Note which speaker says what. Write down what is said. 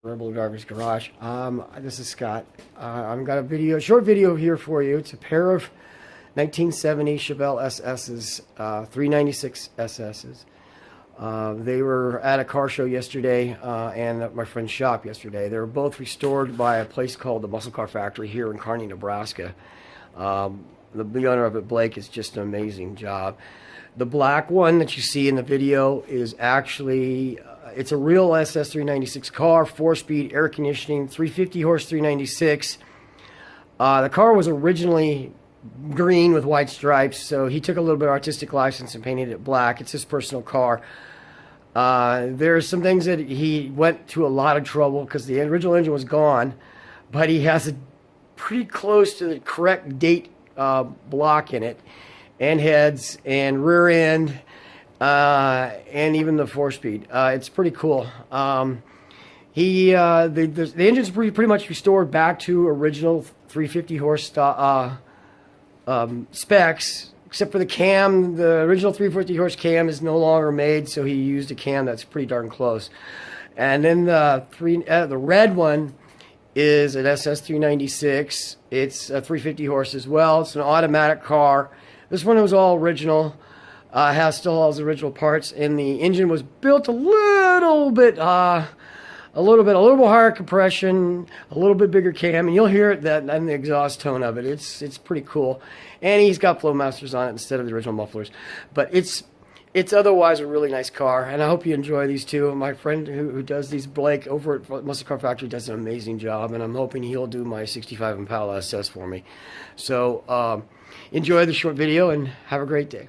Speaker 1: Rebel Driver's Garage. This is Scott. I've got a short video here for you. It's a pair of 1970 Chevelle SS's, 396 SS's. They were at a car show yesterday and at my friend's shop yesterday. They were both restored by a place called the Muscle Car Factory here in Kearney, Nebraska. The owner of it, Blake, is just an amazing job. The black one that you see in the video is actually it's a real SS 396 car, 4-speed, air conditioning, 350 horse 396. The car was originally green with white stripes, so he took a little bit of artistic license and painted it black. It's his personal car. There's some things that he went to a lot of trouble because the original engine was gone, but he has a pretty close to the correct date block in it, and heads and rear end. And even the 4-speed. It's pretty cool. The engine's pretty much restored back to original 350 horse specs, except for the cam. The original 350 horse cam is no longer made, so he used a cam that's pretty darn close. And then the red one is an SS 396. It's a 350 horse as well. It's an automatic car. This one was all original. Still has original parts, and the engine was built a little bit higher compression, a little bit bigger cam, and you'll hear it in the exhaust tone of it. It's pretty cool, and he's got Flowmasters on it instead of the original mufflers. But it's otherwise a really nice car, and I hope you enjoy these two. My friend who does these, Blake, over at Muscle Car Factory, does an amazing job, and I'm hoping he'll do my 65 Impala SS for me. So enjoy the short video and have a great day.